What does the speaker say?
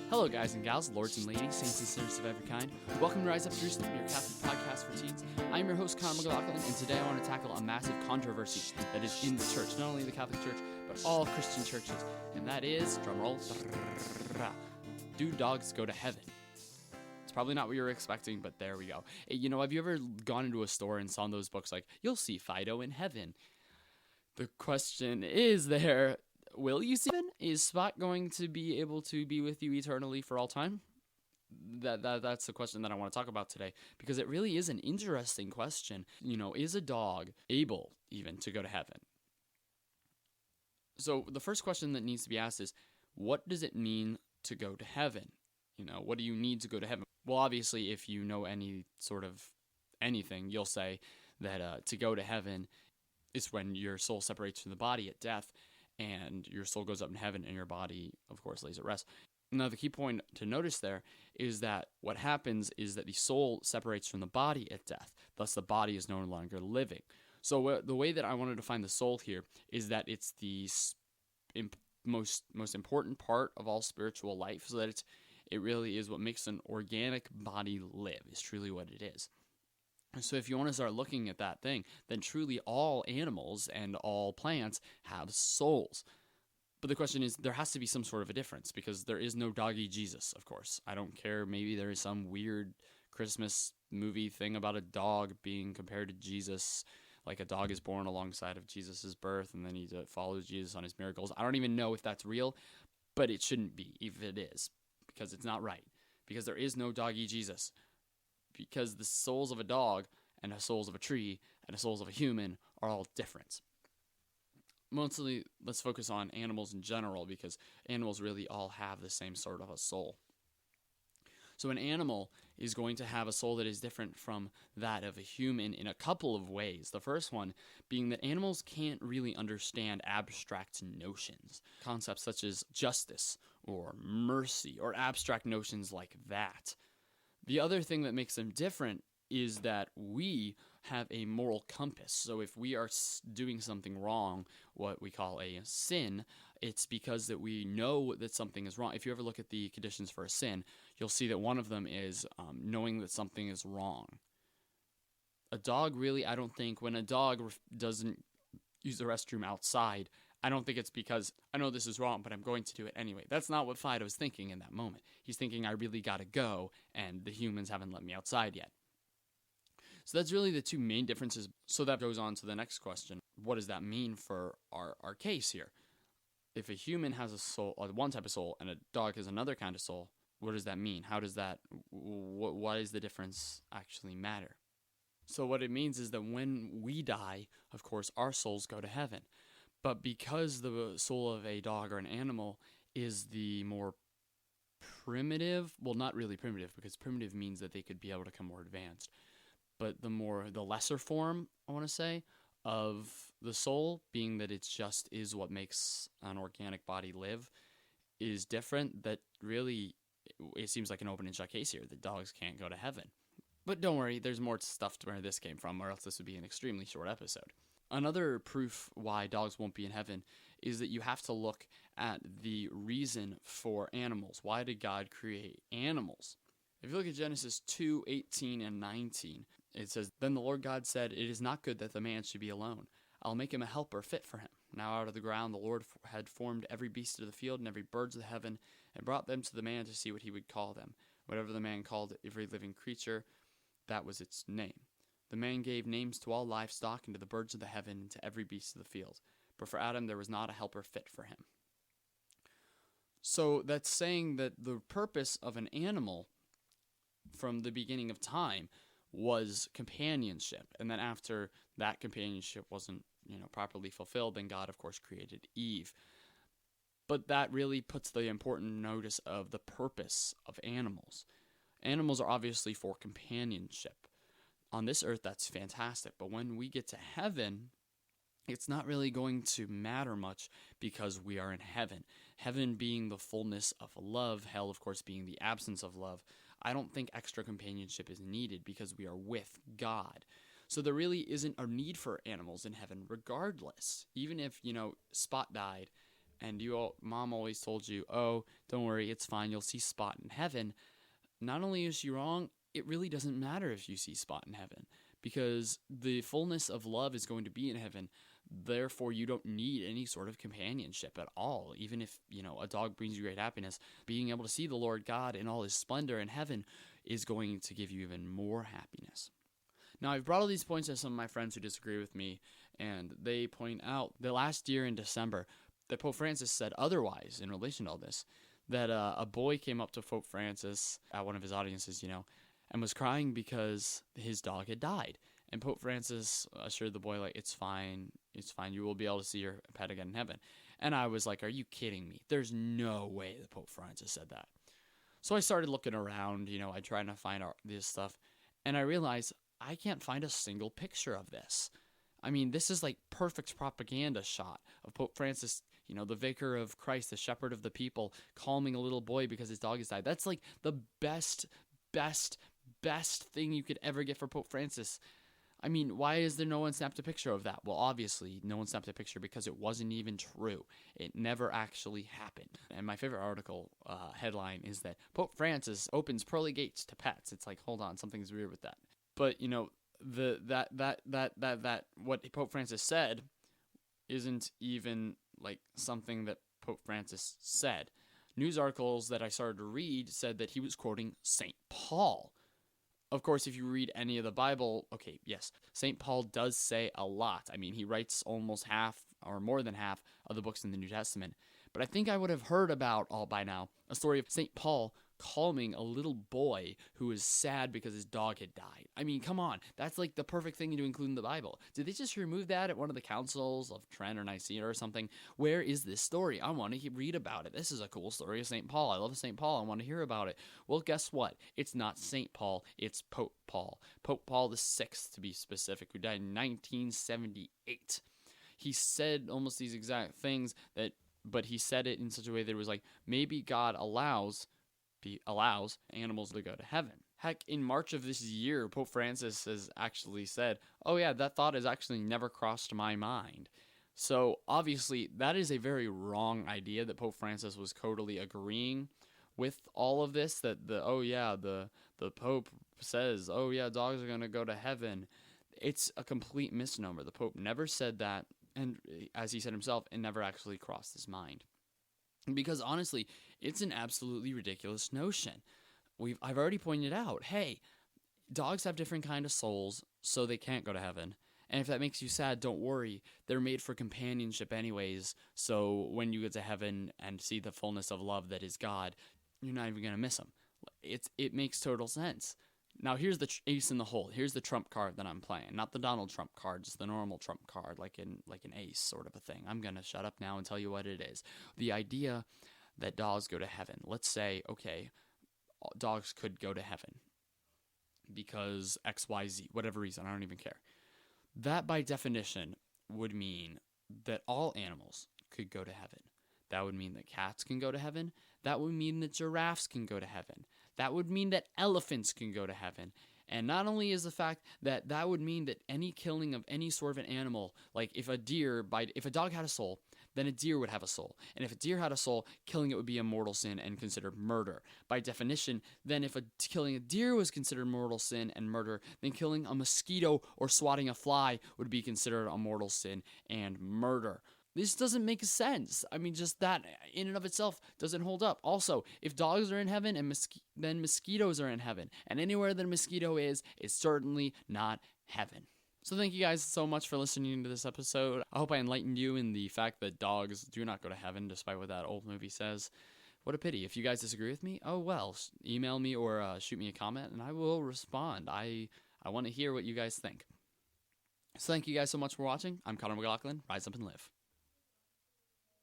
Hello, guys and gals, lords and ladies, saints and sinners of every kind. Welcome to Rise Up Jerusalem, your Catholic podcast for teens. I'm your host, Connor McLaughlin, and today I want to tackle a massive controversy that is in the church, not only the Catholic Church, but all Christian churches, and that is, drumroll, do dogs go to heaven? It's probably not what you were expecting, but there we go. You know, have you ever gone into a store and saw those books like, you'll see Fido in heaven? The question is there, will you see heaven? Is Spot going to be able to be with you eternally for all time? That's the question that I want to talk about today, because it really is an interesting question. You know, is a dog able even to go to heaven? So the first question that needs to be asked is, what does it mean to go to heaven? You know, what do you need to go to heaven? Well, obviously, if you know any sort of anything, you'll say that to go to heaven is when your soul separates from the body at death, and your soul goes up in heaven, and your body, of course, lays at rest. Now, the key point to notice there is that what happens is that the soul separates from the body at death. Thus, the body is no longer living. So the way that I want to define the soul here is that it's the most important part of all spiritual life, so that it really is what makes an organic body live, is truly what it is. So if you want to start looking at that thing, then truly all animals and all plants have souls. But the question is, there has to be some sort of a difference, because there is no doggy Jesus, of course. I don't care, maybe there is some weird Christmas movie thing about a dog being compared to Jesus, like a dog is born alongside of Jesus' birth, and then he follows Jesus on his miracles. I don't even know if that's real, but it shouldn't be, if it is, because it's not right, because there is no doggy Jesus. Because the souls of a dog and the souls of a tree and the souls of a human are all different. Mostly, let's focus on animals in general, because animals really all have the same sort of a soul. So an animal is going to have a soul that is different from that of a human in a couple of ways. The first one being that animals can't really understand abstract notions. Concepts such as justice or mercy or abstract notions like that. The other thing that makes them different is that we have a moral compass. So if we are doing something wrong, what we call a sin, it's because that we know that something is wrong. If you ever look at the conditions for a sin, you'll see that one of them is knowing that something is wrong. A dog really, I don't think, when a dog doesn't use the restroom outside, I don't think it's because, I know this is wrong, but I'm going to do it anyway. That's not what Fido's thinking in that moment. He's thinking, I really gotta go, and the humans haven't let me outside yet. So that's really the two main differences. So that goes on to the next question. What does that mean for our case here? If a human has a soul, one type of soul, and a dog has another kind of soul, what does that mean? How does that, why does the difference actually matter? So what it means is that when we die, of course, our souls go to heaven. But because the soul of a dog or an animal is the more primitive, well, not really primitive, because primitive means that they could be able to become more advanced, but the lesser form, I want to say, of the soul, being that it's just is what makes an organic body live, is different, that really, it seems like an open and shut case here, that dogs can't go to heaven. But don't worry, there's more stuff to where this came from, or else this would be an extremely short episode. Another proof why dogs won't be in heaven is that you have to look at the reason for animals. Why did God create animals? If you look at Genesis 2:18 and 19, it says, Then the Lord God said, It is not good that the man should be alone. I'll make him a helper fit for him. Now out of the ground the Lord had formed every beast of the field and every bird of the heaven, and brought them to the man to see what he would call them. Whatever the man called every living creature, that was its name. The man gave names to all livestock, and to the birds of the heaven, and to every beast of the field. But for Adam there was not a helper fit for him. So that's saying that the purpose of an animal from the beginning of time was companionship. And then after that companionship wasn't, properly fulfilled, then God, of course, created Eve. But that really puts the important notice of the purpose of animals. Animals are obviously for companionship. On this earth, that's fantastic. But when we get to heaven, it's not really going to matter much, because we are in heaven. Heaven being the fullness of love, hell, of course, being the absence of love. I don't think extra companionship is needed, because we are with God. So there really isn't a need for animals in heaven regardless. Even if, Spot died and mom always told you, oh, don't worry, it's fine, you'll see spot in heaven. Not only is she wrong, it really doesn't matter if you see spot in heaven, because the fullness of love is going to be in heaven. Therefore, you don't need any sort of companionship at all. Even if, a dog brings you great happiness, being able to see the Lord God in all his splendor in heaven is going to give you even more happiness. Now, I've brought all these points to some of my friends who disagree with me, and they point out that last year in December, that Pope Francis said otherwise in relation to all this, that a boy came up to Pope Francis at one of his audiences, and was crying because his dog had died. And Pope Francis assured the boy, like, it's fine, you will be able to see your pet again in heaven. And I was like, are you kidding me? There's no way that Pope Francis said that. So I started looking around, I tried to find out this stuff, and I realized I can't find a single picture of this. I mean, this is like perfect propaganda shot of Pope Francis, the vicar of Christ, the shepherd of the people, calming a little boy because his dog has died. That's like the best thing you could ever get for Pope Francis. I mean, why is there no one snapped a picture of that? Well, obviously, no one snapped a picture because it wasn't even true. It never actually happened. And my favorite article headline is that Pope Francis opens pearly gates to pets. It's like, hold on, something's weird with that. But that what Pope Francis said isn't even like something that Pope Francis said. News articles that I started to read said that he was quoting St. Paul. Of course, if you read any of the Bible, okay, yes, St. Paul does say a lot. I mean, he writes almost half or more than half of the books in the New Testament. But I think I would have heard about all by now a story of St. Paul calming a little boy who was sad because his dog had died. I mean, come on. That's like the perfect thing to include in the Bible. Did they just remove that at one of the councils of Trent or Nicaea or something? Where is this story? I want to read about it. This is a cool story of St. Paul. I love St. Paul. I want to hear about it. Well, guess what? It's not St. Paul. It's Pope Paul. Pope Paul VI, to be specific, who died in 1978. He said almost these exact things, but he said it in such a way that it was like, maybe God allows animals to go to heaven. Heck, in March of this year, Pope Francis has actually said, oh yeah, that thought has actually never crossed my mind. So obviously, that is a very wrong idea that Pope Francis was totally agreeing with all of this, that the Pope says, oh yeah, dogs are going to go to heaven. It's a complete misnomer. The Pope never said that, and as he said himself, it never actually crossed his mind. Because honestly, it's an absolutely ridiculous notion. I've already pointed out, hey, dogs have different kind of souls, so they can't go to heaven. And if that makes you sad, don't worry. They're made for companionship anyways, so when you get to heaven and see the fullness of love that is God, you're not even going to miss them. It makes total sense. Now, here's the ace in the hole. Here's the trump card that I'm playing. Not the Donald Trump card, just the normal trump card, like an ace sort of a thing. I'm going to shut up now and tell you what it is. The idea that dogs go to heaven. Let's say, okay, dogs could go to heaven because X, Y, Z, whatever reason, I don't even care. That, by definition, would mean that all animals could go to heaven. That would mean that cats can go to heaven. That would mean that giraffes can go to heaven. That would mean that elephants can go to heaven. And not only is the fact that that would mean that any killing of any sort of an animal, like if a dog had a soul, then a deer would have a soul. And if a deer had a soul, killing it would be a mortal sin and considered murder. By definition, then if killing a deer was considered mortal sin and murder, then killing a mosquito or swatting a fly would be considered a mortal sin and murder. This doesn't make sense. I mean, just that in and of itself doesn't hold up. Also, if dogs are in heaven, then mosquitoes are in heaven. And anywhere that a mosquito is certainly not heaven. So thank you guys so much for listening to this episode. I hope I enlightened you in the fact that dogs do not go to heaven, despite what that old movie says. What a pity. If you guys disagree with me, oh well, email me or shoot me a comment, and I will respond. I want to hear what you guys think. So thank you guys so much for watching. I'm Connor McLaughlin. Rise up and live.